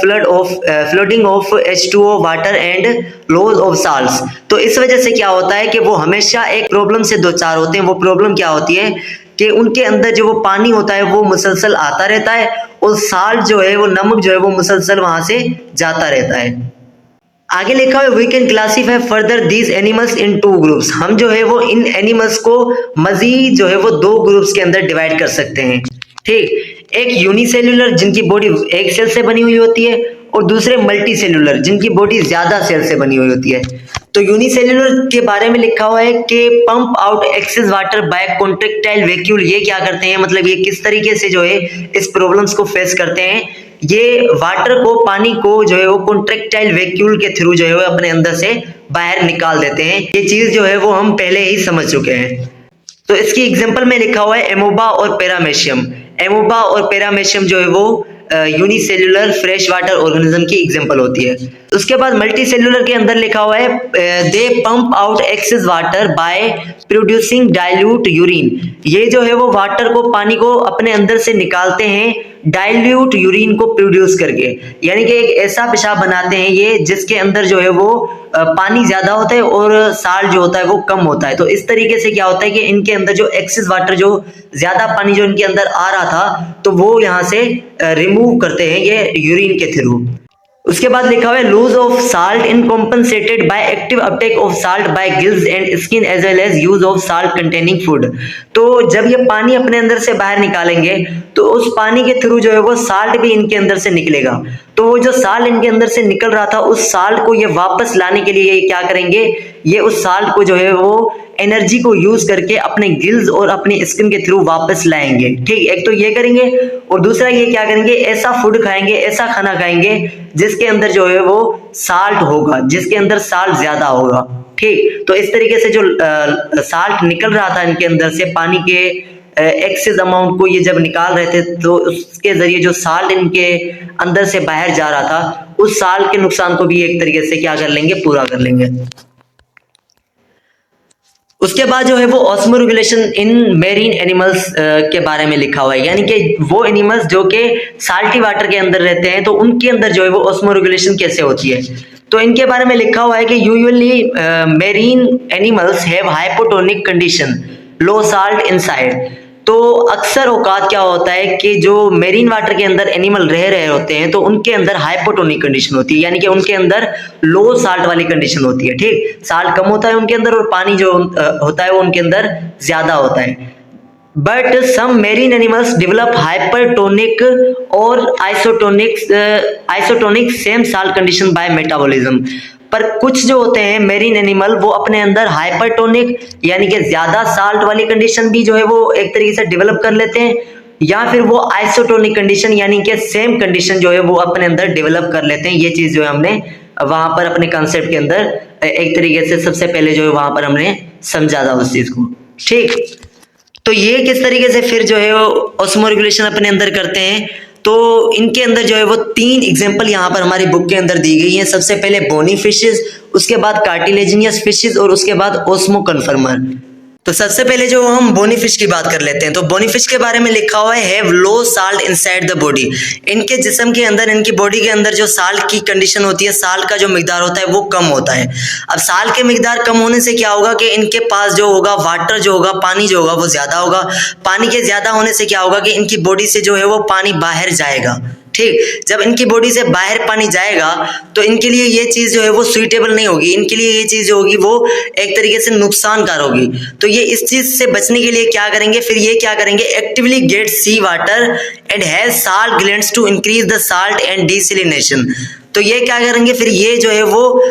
flooding of H2O water and loss of salts. तो इस वजह से क्या होता है कि वो हमेशा एक प्रॉब्लम से दो चार होते हैं। वो प्रॉब्लम क्या होती है कि उनके अंदर जो वो पानी होता है वो मुसलसल आता रहता है और साल्ट जो है वो, नमक जो है वो मुसलसल वहां से जाता रहता है। आगे लिखा है we can classify further these animals in two groups, हम जो है वो इन एनिमल्स को मजीद जो है वो दो ग्रुप्स के अंदर डिवाइड कर सकते हैं। ठीक, एक यूनिसेल्युलर जिनकी बॉडी एक सेल से बनी हुई होती है और दूसरे मल्टी सेल्युलर जिनकी बॉडी ज्यादा सेल से बनी हुई होती है। तो यूनिसेल्युलर के बारे में लिखा हुआ है कि pump out excess water bye contractile vacuole, ये क्या करते हैं, मतलब ये किस तरीके से जो है इस प्रॉब्लम्स को फेस करते हैं, ये वाटर को, पानी को जो है वो कॉन्ट्रैक्टाइल वैक्यूल के थ्रू जो है वो अपने अंदर से बाहर निकाल देते हैं। ये चीज जो है वो हम पहले ही समझ चुके हैं। तो इसकी एग्जांपल में लिखा हुआ है एमोबा और पैरामेशियम। एमोबा और पैरामेशियम जो है वो यूनिसेल्युलर फ्रेश वाटर ऑर्गेनिज्म की एग्जांपल होती है। उसके बाद मल्टी सेल्युलर के अंदर लिखा हुआ है they pump out excess water by producing dilute urine. ये जो है वो वाटर को, पानी को अपने अंदर से निकालते हैं डाइल्यूट यूरिन को प्रोड्यूस करके, यानी कि एक ऐसा पेशाब बनाते हैं ये जिसके अंदर जो है वो पानी ज्यादा होता है और साल्ट जो होता है वो कम होता है। तो इस तरीके से क्या होता है कि इनके अंदर जो एक्सेस वाटर, जो ज्यादा पानी जो इनके अंदर आ रहा था, तो वो यहाँ से रिमूव करते हैं ये यूरिन के थ्रू। उसके बाद लिखा हुआ है loose of salt in compensated by active uptake of salt by gills and skin as well as use of salt containing food. तो जब ये पानी अपने अंदर से बाहर निकालेंगे तो उस पानी के थ्रू जो है वो साल्ट भी इनके अंदर से निकलेगा। तो वो जो साल्ट इनके अंदर से निकल रहा था, उस साल्ट को ये वापस लाने के लिए ये क्या करेंगे, ये उस साल्ट को जो है वो एनर्जी को यूज करके अपने गिल्स और अपनी स्किन के थ्रू वापस लाएंगे। ठीक, एक तो ये करेंगे और दूसरा ये क्या करेंगे, ऐसा फूड खाएंगे, ऐसा खाना खाएंगे जिसके अंदर जो है वो साल्ट होगा, जिसके अंदर साल्ट ज्यादा होगा। ठीक, तो इस तरीके से जो साल्ट निकल रहा था इनके अंदर से, पानी के एक्सेस अमाउंट को ये जब निकाल रहे थे, तो उसके जरिए जो साल्ट इनके अंदर से बाहर जा रहा था, उस साल्ट के नुकसान को भी एक तरीके से क्या कर लेंगे, पूरा कर लेंगे। उसके बाद जो है वो ऑस्मोरेगुलेशन इन मेरीन एनिमल्स के बारे में लिखा हुआ है, यानी कि वो एनिमल्स जो कि साल्टी वाटर के अंदर रहते हैं, तो उनके अंदर जो है वो ऑस्मोरेगुलेशन कैसे होती है। तो इनके बारे में लिखा हुआ है कि usually marine animals have hypotonic condition, low salt inside. तो अक्सर औकात क्या होता है कि जो मेरीन वाटर के अंदर एनिमल रह रहे होते हैं, तो उनके अंदर हाइपोटोनिक कंडीशन होती है, यानी कि उनके अंदर लो साल्ट वाली कंडीशन होती है। ठीक, साल्ट कम होता है उनके अंदर और पानी जो होता है वो उनके अंदर ज्यादा होता है। But some marine animals develop hypertonic और isotonic same salt condition by metabolism. पर कुछ जो होते हैं मेरीन एनिमल, वो अपने अंदर हाइपरटोनिक यानी कि ज्यादा साल्ट वाली कंडीशन भी जो है वो एक तरीके से डेवलप कर लेते हैं, या फिर वो आइसोटोनिक कंडीशन यानी कि सेम कंडीशन जो है वो अपने अंदर डेवलप कर लेते हैं। ये चीज जो है हमने वहां पर अपने कॉन्सेप्ट के अंदर एक तरीके से सबसे पहले जो है वहां पर हमने समझा था उस चीज को। ठीक, तो ये किस तरीके से फिर जो है ऑस्मोरेगुलेशन अपने अंदर करते हैं, तो इनके अंदर जो है वो 3 एग्जांपल यहाँ पर हमारी बुक के अंदर दी गई है। सबसे पहले बोनी फिशेस, उसके बाद कार्टिलेजिनियस फिशेस और उसके बाद ओस्मो कन्फर्मर। तो सबसे पहले जो हम बोनी फिश की बात कर लेते हैं, तो बोनी फिश के बारे में लिखा हुआ है have low salt inside the body. इनके जिस्म के अंदर, इनकी बॉडी के अंदर जो साल्ट की कंडीशन होती है, साल्ट का जो मिकदार होता है वो कम होता है। अब साल्ट के मिकदार कम होने से क्या होगा कि इनके पास जो होगा वाटर जो होगा, पानी जो होगा वो ज्यादा होगा। पानी के ज्यादा होने से क्या होगा कि इनकी बॉडी से जो है वो पानी बाहर जाएगा। ठीक, जब इनकी बॉडी से बाहर पानी जाएगा तो इनके लिए ये चीज जो है वो सुइटेबल नहीं होगी, इनके लिए ये चीज जो होगी वो एक तरीके से नुकसानकार होगी। तो ये इस चीज से बचने के लिए क्या करेंगे, फिर ये क्या करेंगे, actively get sea water and has salt glands to increase the salt and desalination. तो ये क्या करेंगे, फिर ये जो है वो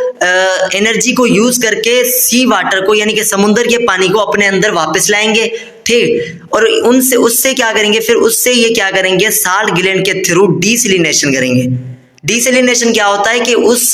एनर्जी को यूज करके सी वाटर को यानी कि समुद्र के पानी को अपने अंदर वापस लाएंगे। ठीक, और उनसे उससे क्या करेंगे, फिर उससे ये क्या करेंगे, साल्ट ग्लैंड के थ्रू डिसैलिनेशन करेंगे। डिसैलिनेशन क्या होता है कि उस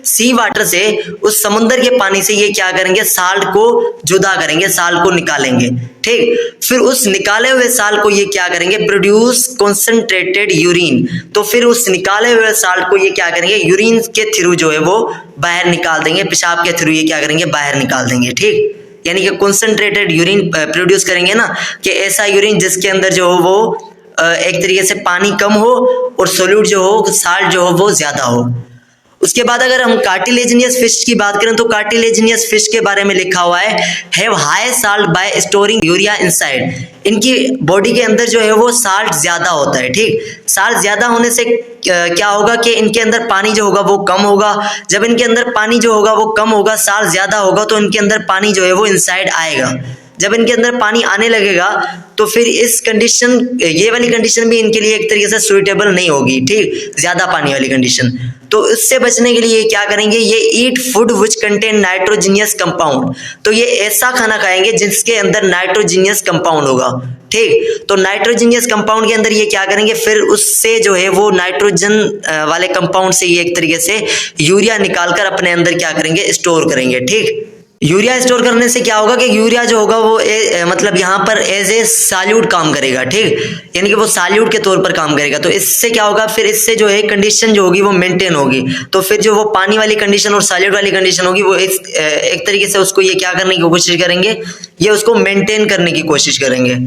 सी वाटर से, उस समुद्र के पानी से ये क्या करेंगे, साल्ट को जुदा करेंगे, साल्ट को निकालेंगे। ठीक, फिर उस निकाले हुए साल्ट को ये क्या करेंगे, प्रोड्यूस कॉन्सेंट्रेटेड यूरिन। तो फिर उस निकाले हुए साल्ट को ये क्या करेंगे, यूरिन के थ्रू जो है वो बाहर निकाल देंगे, पेशाब के थ्रू ये क्या करेंगे, बाहर निकाल देंगे। ठीक, यानी कि कॉन्सेंट्रेटेड यूरिन प्रोड्यूस करेंगे ना, कि ऐसा यूरिन जिसके अंदर जो हो वो एक तरीके से पानी कम हो और सोल्यूट जो हो, साल्ट जो हो वो ज्यादा हो। उसके बाद अगर हम कार्टिलेजिनियस फिश की बात करें, तो कार्टिलेजिनियस फिश के बारे में लिखा हुआ है have high salt bye storing urea inside. इनकी बॉडी के अंदर जो है वो साल्ट ज्यादा होता है। ठीक, साल्ट ज्यादा होने से क्या होगा कि इनके अंदर पानी जो होगा वो कम होगा। जब इनके अंदर पानी जो होगा वो कम होगा, साल्ट ज्यादा होगा, तो इनके अंदर पानी जो है वो इनसाइड आएगा। जब इनके अंदर पानी आने लगेगा तो फिर इस कंडीशन, ये वाली कंडीशन भी इनके लिए एक तरीके से सुइटेबल नहीं होगी। ठीक, ज्यादा पानी वाली कंडीशन। तो इससे बचने के लिए क्या करेंगे, ये eat food which contain nitrogenous compound. तो ये ऐसा खाना खाएंगे जिसके अंदर नाइट्रोजीनियस कंपाउंड होगा। ठीक, तो नाइट्रोजीनियस कंपाउंड के अंदर ये क्या करेंगे, फिर उससे जो है वो नाइट्रोजन वाले कंपाउंड से ये एक तरीके से यूरिया निकालकर अपने अंदर क्या करेंगे, स्टोर करेंगे। ठीक, यूरिया स्टोर करने से क्या होगा कि यूरिया जो होगा वो मतलब यहाँ पर एज ए सॉल्यूट काम करेगा, ठीक, यानी कि वो सॉल्यूट के तौर पर काम करेगा। तो इससे क्या होगा, फिर इससे जो है कंडीशन जो होगी वो मेंटेन होगी। तो फिर जो वो पानी वाली कंडीशन और सॉल्यूट वाली कंडीशन होगी वो एक तरीके से उसको ये क्या करने की कोशिश करेंगे, ये उसको मेंटेन करने की कोशिश करेंगे।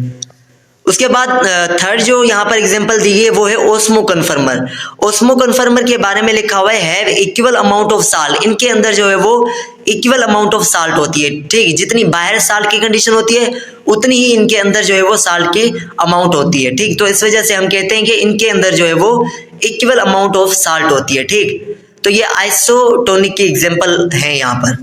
उसके बाद थर्ड जो यहाँ पर एग्जांपल दी है वो है ओस्मो कन्फर्मर। ओस्मो कन्फर्मर के बारे में लिखा हुआ है have equal amount of salt. इनके अंदर जो है वो इक्वल अमाउंट ऑफ साल्ट होती है, ठीक, जितनी बाहर साल्ट की कंडीशन होती है उतनी ही इनके अंदर जो है वो साल्ट की अमाउंट होती है, ठीक। तो इस वजह से हम कहते हैं कि इनके अंदर जो है वो इक्वल अमाउंट ऑफ साल्ट होती है, ठीक। तो ये आइसोटोनिक की एग्जाम्पल है यहाँ पर।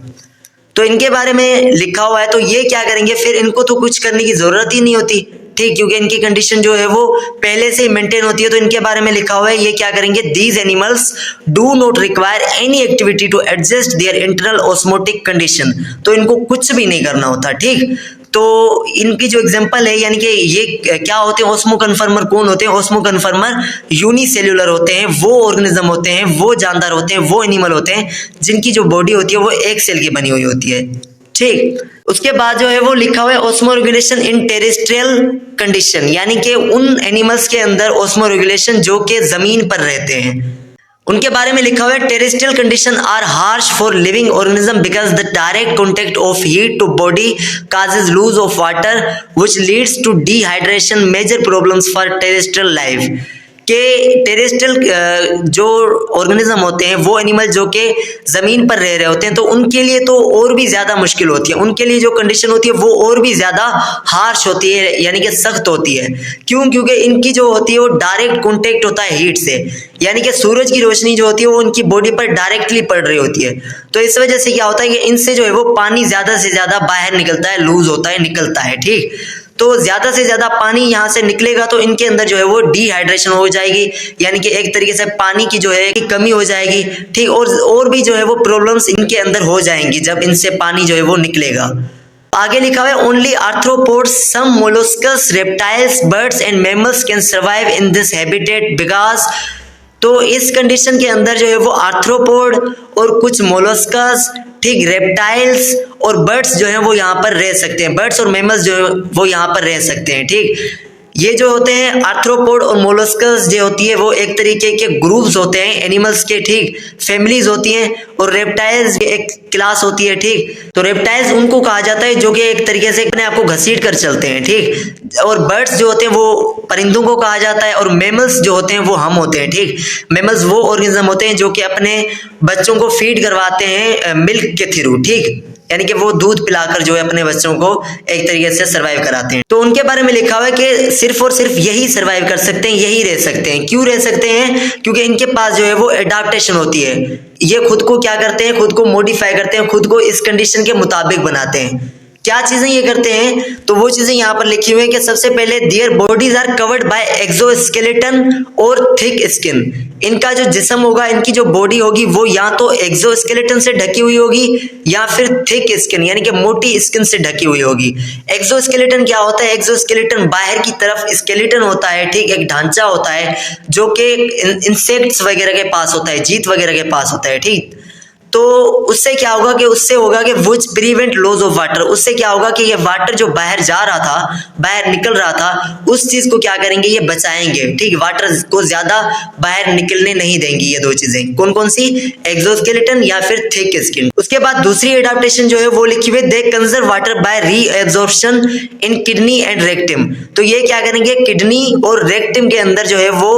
तो इनके बारे में लिखा हुआ है, तो ये क्या करेंगे, फिर इनको तो कुछ करने की जरूरत ही नहीं होती, ठीक, क्योंकि इनकी कंडीशन जो है वो पहले से ही मेंटेन होती है। तो इनके बारे में लिखा हुआ है, ये क्या करेंगे, these animals do not require any activity to adjust their internal osmotic condition. तो इनको कुछ भी नहीं करना होता, ठीक। तो इनकी जो एग्जांपल है, यानी कि ये क्या होते हैं, ओस्मो कन्फर्मर कौन होते हैं, ओस्मो कन्फर्मर यूनिसेल्युलर होते हैं, वो ऑर्गेनिज्म होते हैं, वो जानदार होते हैं, वो एनिमल होते हैं जिनकी जो बॉडी होती है वो एक सेल की बनी हुई होती है, ठीक। उसके बाद जो है वो लिखा हुआ है osmo regulation in terrestrial condition, यानी कि उन एनिमल्स के अंदर ओस्मो रेगुलेशन जो कि जमीन पर रहते हैं उनके बारे में लिखा हुआ है, terrestrial condition are harsh for living organism because the direct contact of heat to body causes loose of water which leads to dehydration, major problems for terrestrial life. के टेरेस्ट्रियल जो ऑर्गेनिज्म होते हैं, वो एनिमल जो कि जमीन पर रह रहे होते हैं, तो उनके लिए तो और भी ज्यादा मुश्किल होती है, उनके लिए जो कंडीशन होती है वो और भी ज्यादा हार्श होती है, यानी कि सख्त होती है। क्यों? क्योंकि इनकी जो होती है वो डायरेक्ट कॉन्टेक्ट होता है हीट से, यानी कि सूरज की रोशनी जो होती है वो उनकी बॉडी पर डायरेक्टली पड़ रही होती है। तो इस वजह से क्या होता है कि इनसे जो है वो पानी ज्यादा से ज्यादा बाहर निकलता है, लूज होता है, निकलता है, ठीक। तो ज्यादा से ज्यादा पानी यहाँ से निकलेगा तो इनके अंदर जो है वो डिहाइड्रेशन हो जाएगी, यानी कि एक तरीके से पानी की जो है कमी हो जाएगी, ठीक। और भी जो है वो प्रॉब्लम्स इनके अंदर हो जाएंगी जब इनसे पानी जो है वो निकलेगा। आगे लिखा हुआ है only arthropods, some molluscs, reptiles, birds and mammals can survive in this habitat because. तो इस कंडीशन के अंदर जो है वो आर्थ्रोपोड और कुछ मोलस्कस, ठीक, रेप्टाइल्स और बर्ड्स जो है वो यहाँ पर रह सकते हैं, बर्ड्स और मैमल्स जो है वो यहाँ पर रह सकते हैं, ठीक। ये जो होते हैं आर्थ्रोपोड और मोलस्कस जो होती है वो एक तरीके के ग्रुप्स होते हैं एनिमल्स के, ठीक, फैमिलीज होती हैं। और रेप्टाइल्स एक क्लास होती है, ठीक। तो रेप्टाइल्स उनको कहा जाता है जो कि एक तरीके से अपने आप को घसीट कर चलते हैं, ठीक। और बर्ड्स जो होते हैं वो परिंदों को कहा जाता है, और मैमल्स जो होते हैं वो हम होते हैं, ठीक। मैमल्स वो ऑर्गेनिज्म होते हैं जो कि अपने बच्चों को फीड करवाते हैं मिल्क के थ्रू, ठीक, यानी कि वो दूध पिलाकर जो है अपने बच्चों को एक तरीके से सरवाइव कराते हैं। तो उनके बारे में लिखा हुआ है कि सिर्फ और सिर्फ यही सरवाइव कर सकते हैं, यही रह सकते हैं। क्यों रह सकते हैं? क्योंकि इनके पास जो है वो एडाप्टेशन होती है, ये खुद को क्या करते हैं, खुद को मॉडिफाई करते हैं, खुद को इस कंडीशन के मुताबिक बनाते हैं। क्या चीजें ये करते हैं? तो वो चीजें यहाँ पर लिखी हुई है कि सबसे पहले their bodies are covered by exoskeleton और थिक स्किन। इनका जो जिस्म होगा, इनकी जो बॉडी होगी वो या तो एक्सोस्केलेटन से ढकी हुई होगी या फिर थिक स्किन यानी कि मोटी स्किन से ढकी हुई होगी। एक्सोस्केलेटन क्या होता है? एक्सोस्केलेटन बाहर की तरफ स्केलेटन होता है, ठीक, एक ढांचा होता है जो कि इंसेक्ट्स वगैरह के पास होता है, जीत वगैरह के पास होता है, ठीक। तो उससे क्या होगा कि उससे होगा कि which prevent loss of water, उससे क्या होगा कि ये वाटर जो बाहर जा रहा था, बाहर निकल रहा था, उस चीज को क्या करेंगे, ये बचाएंगे, ठीक, वाटर को ज्यादा बाहर निकलने नहीं देंगी। ये दो चीजें कौन कौन सी? एक्सोस्केलेटन या फिर थिक स्किन। उसके बाद दूसरी एडाप्टेशन जो है वो लिखी हुई, they conserve water by reabsorption in kidney and rectum. तो ये क्या करेंगे, किडनी और रेक्टिम के अंदर जो है वो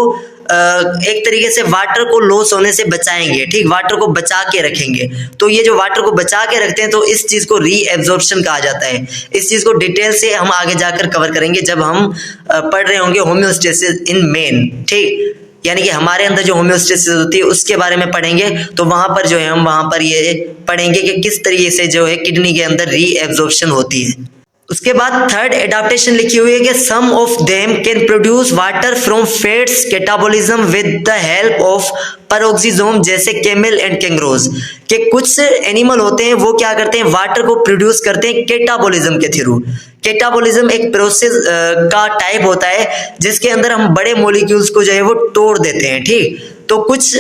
एक तरीके से वाटर को लॉस होने से बचाएंगे, ठीक, वाटर को बचा के रखेंगे। तो ये जो वाटर को बचा के रखते हैं तो इस चीज को रीएब्जॉर्प्शन कहा जाता है। इस चीज को डिटेल से हम आगे जाकर कवर करेंगे जब हम पढ़ रहे होंगे होम्योस्टेसिस इन मेन, ठीक, यानी कि हमारे अंदर जो होम्योस्टेसिस होती है उसके बारे में पढ़ेंगे। तो वहां पर जो है हम वहां पर ये पढ़ेंगे कि किस तरीके से जो है किडनी के अंदर रीएब्जॉर्प्शन होती है। उसके बाद थर्ड एडाप्टेशन लिखी हुई है कि some of them can produce water from fats catabolism with the help of peroxisome, जैसे कैमल एंड कैंगरोज के कुछ एनिमल होते हैं वो क्या करते हैं, वाटर को प्रोड्यूस करते हैं कैटाबॉलिज्म के थ्रू। कैटाबॉलिज्म एक प्रोसेस का टाइप होता है जिसके अंदर हम बड़े मॉलिक्यूल्स को जो है वो तोड़ देते हैं, ठीक। तो कुछ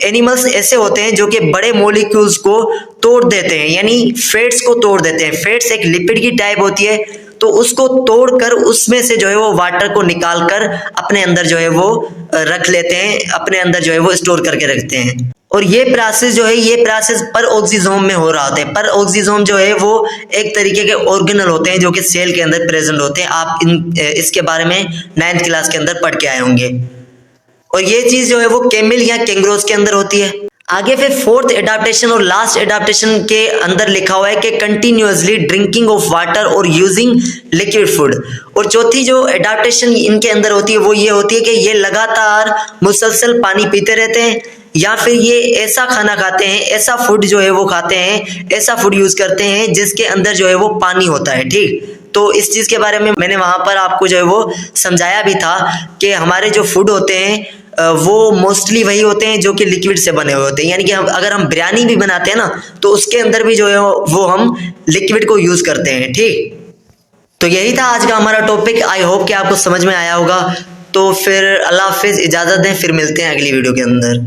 एनिमल्स ऐसे होते हैं जो कि बड़े मॉलिक्यूल्स को तोड़ देते हैं, यानी फैट्स को तोड़ देते हैं। फैट्स एक लिपिड की टाइप होती है, तो उसको तोड़कर उसमें से जो है वो वाटर को निकाल कर अपने अंदर जो है वो रख लेते हैं, अपने अंदर जो है वो स्टोर करके रखते हैं। और ये प्रोसेस जो है, ये प्रोसेस पर ऑक्सीजोम में हो रहा होता है। पर ऑक्सीजोम जो है वो एक तरीके के ऑर्गेनल होते हैं जो कि सेल के अंदर प्रेजेंट होते हैं। आप इसके बारे में 9th क्लास के अंदर पढ़ के आए होंगे। और ये चीज जो है वो कैमल या कैंगरोज के अंदर होती है। आगे फिर फोर्थ एडाप्टेशन और लास्ट एडाप्टेशन के अंदर लिखा हुआ है कि कंटिन्यूअसली ड्रिंकिंग ऑफ वाटर और यूजिंग लिक्विड फूड। और चौथी जो एडाप्टेशन इनके अंदर होती है वो ये होती है कि ये लगातार मुसलसल पानी पीते रहते हैं, या फिर ये ऐसा खाना खाते हैं, ऐसा फूड जो है वो खाते हैं, ऐसा फूड यूज करते हैं जिसके अंदर जो है वो पानी होता है। ठीक, तो इस चीज के बारे में मैंने वहां पर आपको जो है वो समझाया भी था कि हमारे जो फूड होते हैं वो मोस्टली वही होते हैं जो कि लिक्विड से बने हुए होते हैं। यानी कि अगर हम बिरयानी भी बनाते हैं ना, तो उसके अंदर भी जो है वो हम लिक्विड को यूज करते हैं। ठीक, तो यही था आज का हमारा टॉपिक। आई होप कि आपको समझ में आया होगा। तो फिर अल्लाह हाफिज, इजाजत दें, फिर मिलते हैं अगली वीडियो के अंदर।